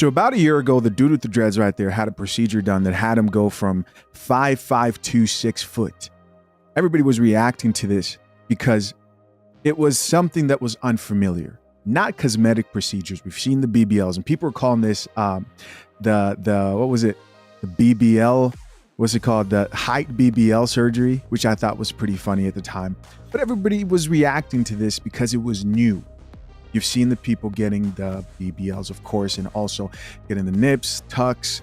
So about a year ago, the dude with the dreads right there had a procedure done that had him go from 5'5" to 6 foot. Everybody was reacting to this because it was something that was unfamiliar, not cosmetic procedures. We've seen the BBLs, and people are calling this what was it? The BBL, what's it called? The height BBL surgery, which I thought was pretty funny at the time. But everybody was reacting to this because it was new. You've seen the people getting the BBLs, of course, and also getting the nips, tucks,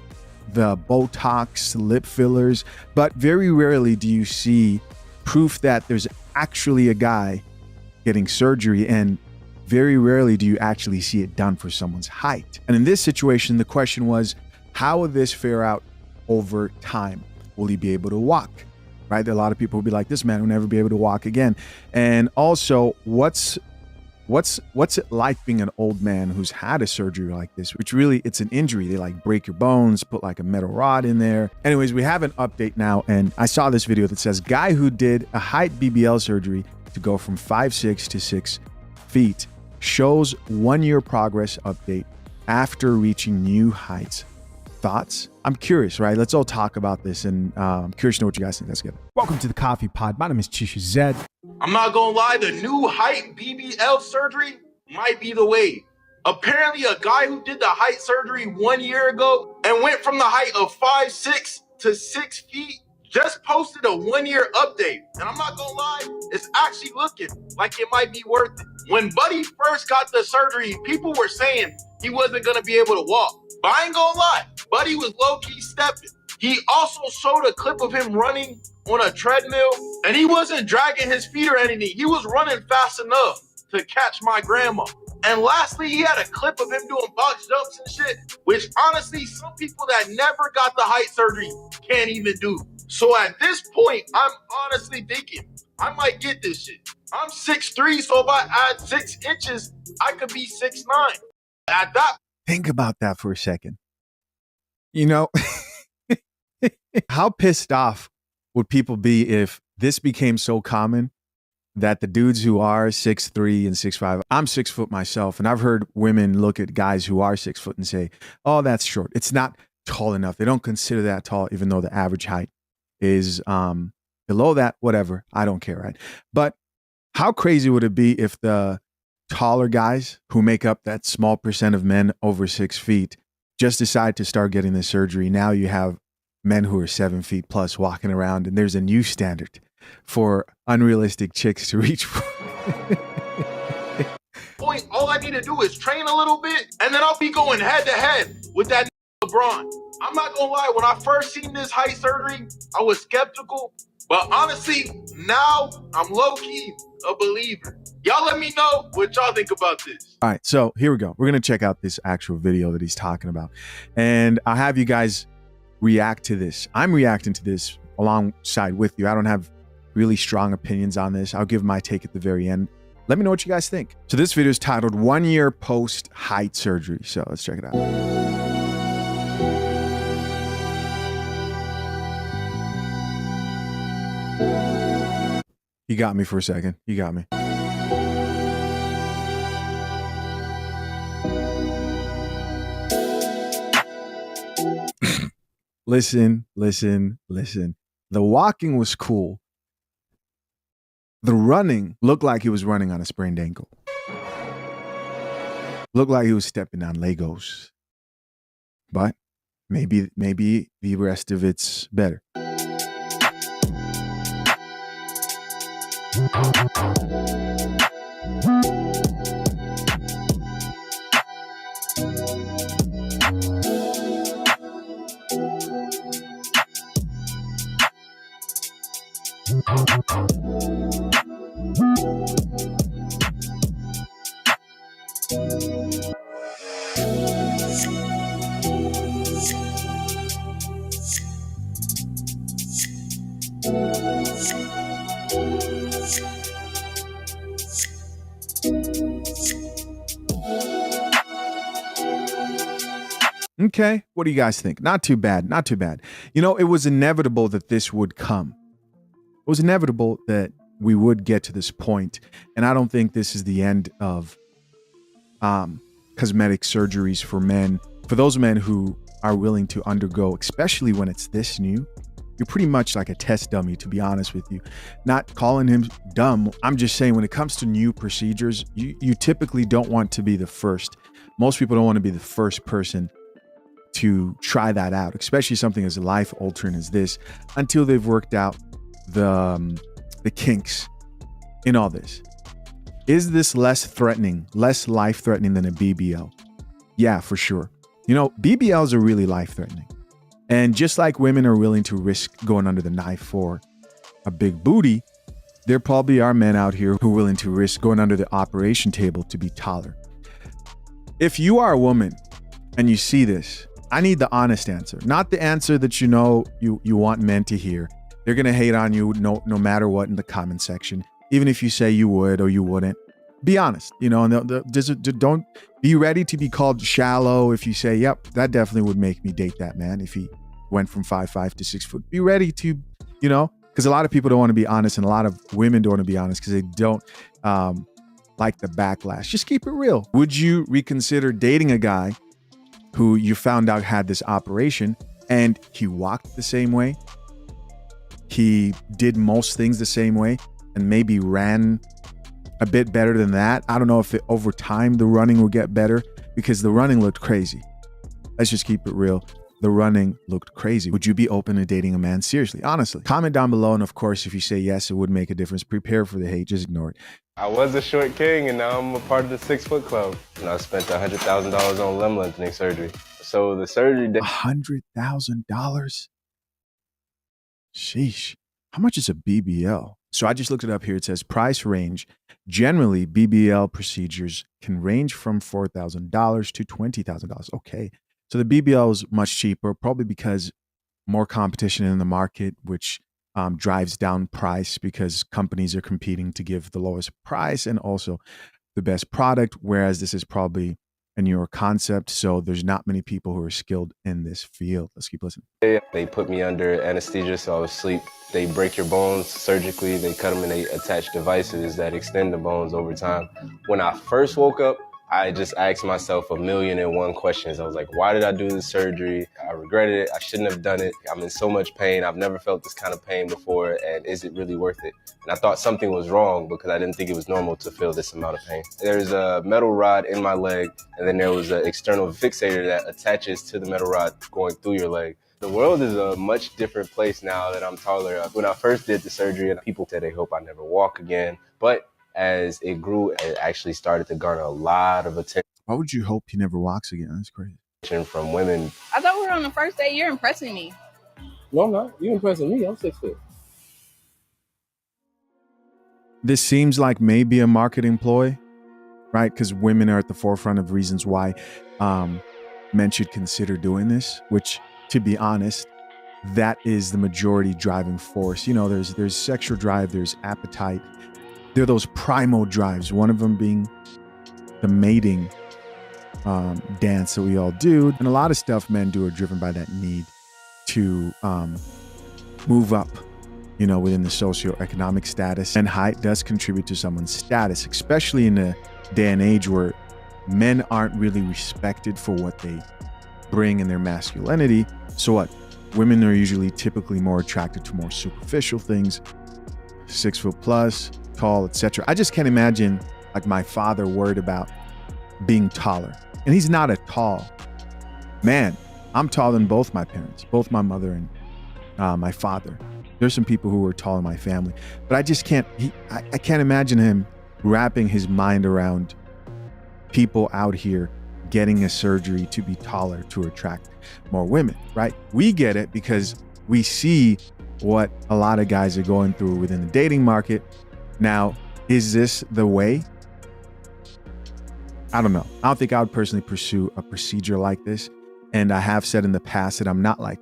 the Botox, lip fillers. But very rarely do you see proof that there's actually a guy getting surgery, and very rarely do you actually see it done for someone's height. And in this situation, the question was, how will this fare out over time? Will he be able to walk? Right? A lot of people will be like, this man will never be able to walk again. And also, what's it like being an old man who's had a surgery like this, which really, it's an injury. They like break your bones, put like a metal rod in there. Anyways, we have an update now, and I saw this video that says guy who did a height BBL surgery to go from 5'6" to 6 feet shows 1 year progress update after reaching new heights. Thoughts? I'm curious, right? Let's all talk about this, and I'm curious to know what you guys think. Let's get it. Welcome to the Coffee Pod. My name is Chisha Zed. I'm not gonna lie, the new height BBL surgery might be the way. Apparently, a guy who did the height surgery 1 year ago and went from the height of 5'6" to 6 feet just posted a 1 year update. And I'm not gonna lie, it's actually looking like it might be worth it. When Buddy first got the surgery, people were saying he wasn't gonna be able to walk. But I ain't gonna lie, Buddy was low-key stepping. He also showed a clip of him running on a treadmill, and he wasn't dragging his feet or anything. He was running fast enough to catch my grandma. And lastly, he had a clip of him doing box jumps and shit, which honestly, some people that never got the height surgery can't even do. So at this point, I'm honestly thinking I might get this shit. I'm 6'3", so if I add 6 inches, I could be 6'9". At that, Think about that for a second. You know, how pissed off would people be if this became so common that the dudes who are 6'3" and 6'5", I'm 6 foot myself, and I've heard women look at guys who are 6 foot and say, oh, that's short. It's not tall enough. They don't consider that tall, even though the average height is below that, whatever. I don't care, right? But how crazy would it be if the taller guys who make up that small percent of men over 6 feet just decide to start getting this surgery? Now you have men who are 7 feet plus walking around, and there's a new standard for unrealistic chicks to reach for. point, all I need to do is train a little bit, and then I'll be going head to head with that LeBron. I'm not gonna lie, when I first seen this height surgery, I was skeptical, but honestly, now I'm low-key a believer. Y'all let me know what y'all think about this. All right, so here we go. We're going to check out this actual video that he's talking about, and I'll have you guys react to this. I'm reacting to this alongside with you. I don't have really strong opinions on this. I'll give my take at the very end. Let me know what you guys think. So this video is titled 1 year post height surgery. So let's check it out. You got me for a second. You got me. Listen. The walking was cool. The running looked like he was running on a sprained ankle. Looked like he was stepping on Legos. But maybe the rest of it's better. Okay, what do you guys think? Not too bad, not too bad. You know, it was inevitable that this would come. It was inevitable that we would get to this point, and I don't think this is the end of cosmetic surgeries for men For those men who are willing to undergo, especially when it's this new, you're pretty much like a test dummy, to be honest with you. Not calling him dumb. I'm just saying when it comes to new procedures, you typically don't want to be the first. Most people don't want to be the first person to try that out, especially something as life altering as this, until they've worked out the kinks in all this. Is this less threatening, less life threatening than a BBL? Yeah, for sure. You know, BBLs are really life threatening. And just like women are willing to risk going under the knife for a big booty, there probably are men out here who are willing to risk going under the operation table to be taller. If you are a woman and you see this, I need the honest answer, not the answer that you want men to hear. They're going to hate on you no matter what in the comment section, even if you say you would or you wouldn't. Be honest, and don't be ready to be called shallow if you say, yep, that definitely would make me date that man if he went from 5'5" to 6 foot. Be ready to, because a lot of people don't want to be honest and a lot of women don't want to be honest because they don't like the backlash. Just keep it real. Would you reconsider dating a guy who you found out had this operation and he walked the same way? He did most things the same way and maybe ran a bit better than that. I don't know if over time the running will get better because the running looked crazy. Let's just keep it real. The running looked crazy. Would you be open to dating a man seriously? Honestly, comment down below. And of course, if you say yes, it would make a difference. Prepare for the hate. Just ignore it. I was a short king and now I'm a part of the 6 foot club. And I spent $100,000 on limb lengthening surgery. So the surgery did $100,000. Sheesh. How much is a BBL? So I just looked it up here. It says price range. Generally, BBL procedures can range from $4,000 to $20,000. Okay. So the BBL is much cheaper, probably because more competition in the market, which drives down price because companies are competing to give the lowest price and also the best product, whereas this is probably a newer concept. So there's not many people who are skilled in this field. Let's keep listening. They put me under anesthesia, so I was asleep. They break your bones surgically. They cut them and they attach devices that extend the bones over time. When I first woke up, I just asked myself 1,000,001 questions. I was like, why did I do this surgery? I regretted it. I shouldn't have done it. I'm in so much pain. I've never felt this kind of pain before. And is it really worth it? And I thought something was wrong because I didn't think it was normal to feel this amount of pain. There's a metal rod in my leg, and then there was an external fixator that attaches to the metal rod going through your leg. The world is a much different place now that I'm taller. When I first did the surgery, people said they hope I never walk again. But as it grew, it actually started to garner a lot of attention. Why would you hope he never walks again? That's crazy. From women. I thought we were on the first date. You're impressing me. No, I'm not. You're impressing me. I'm 6 foot. This seems like maybe a marketing ploy, right? Because women are at the forefront of reasons why men should consider doing this, which, to be honest, that is the majority driving force. There's sexual drive, there's appetite. There are those primal drives, one of them being the mating dance that we all do. And a lot of stuff men do are driven by that need to move up, within the socioeconomic status. And height does contribute to someone's status, especially in a day and age where men aren't really respected for what they bring in their masculinity. So what? Women are usually typically more attracted to more superficial things, 6 foot plus, tall, etc. I just can't imagine like my father worried about being taller. And he's not a tall man. I'm taller than both my parents, both my mother and my father. There's some people who are tall in my family, but I just can't, I can't imagine him wrapping his mind around people out here getting a surgery to be taller to attract more women, right? We get it because we see what a lot of guys are going through within the dating market. Now, is this the way? I don't know. I don't think I would personally pursue a procedure like this. And I have said in the past that I'm not like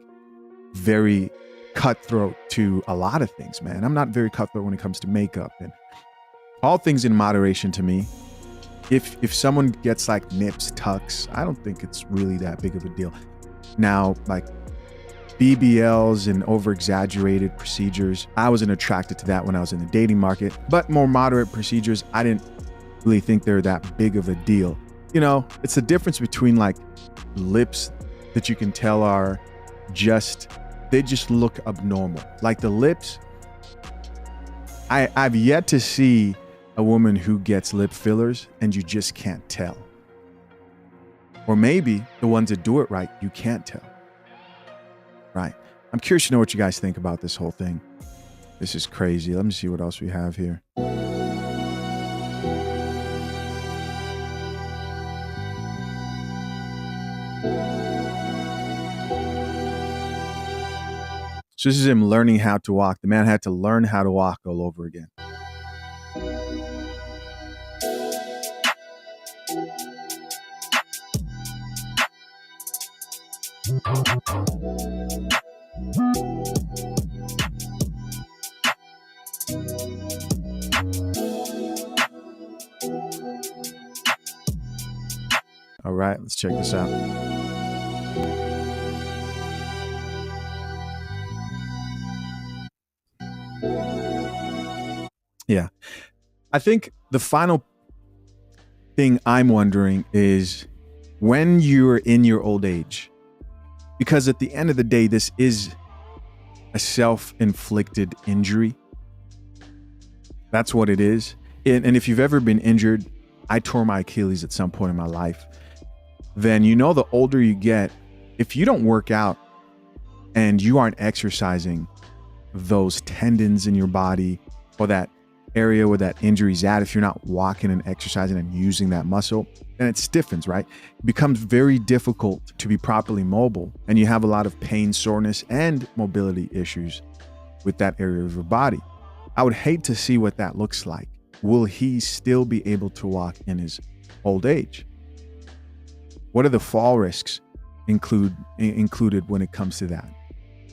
very cutthroat to a lot of things, man. I'm not very cutthroat when it comes to makeup and all things in moderation to me. If someone gets like nips, tucks, I don't think it's really that big of a deal. Now, like BBLs and over-exaggerated procedures, I wasn't attracted to that when I was in the dating market, but more moderate procedures, I didn't really think they're that big of a deal. It's the difference between like lips that you can tell are they just look abnormal. Like the lips, I've yet to see a woman who gets lip fillers and you just can't tell. Or maybe the ones that do it right, you can't tell. Right. I'm curious to know what you guys think about this whole thing. This is crazy. Let me see what else we have here. So this is him learning how to walk. The man had to learn how to walk all over again. All right, let's check this out. Yeah. I think the final thing I'm wondering is when you're in your old age, because at the end of the day, this is a self-inflicted injury. That's what it is. And if you've ever been injured, I tore my Achilles at some point in my life, then you know the older you get, if you don't work out and you aren't exercising those tendons in your body or that area where that injury's at, if you're not walking and exercising and using that muscle, then it stiffens, right? It becomes very difficult to be properly mobile, and you have a lot of pain, soreness, and mobility issues with that area of your body. I would hate to see what that looks like. Will he still be able to walk in his old age? What are the fall risks included when it comes to that?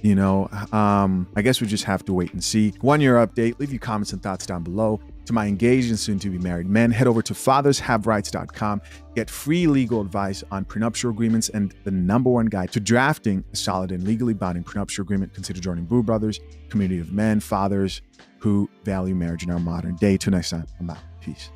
You know, I guess we just have to wait and see. 1 year update. Leave your comments and thoughts down below. To my engaged and soon to be married men, head over to fathershaverights.com. Get free legal advice on prenuptial agreements and the #1 guide to drafting a solid and legally binding prenuptial agreement. Consider joining Boo Brothers, community of men, fathers who value marriage in our modern day. Till next time, I'm out. Peace.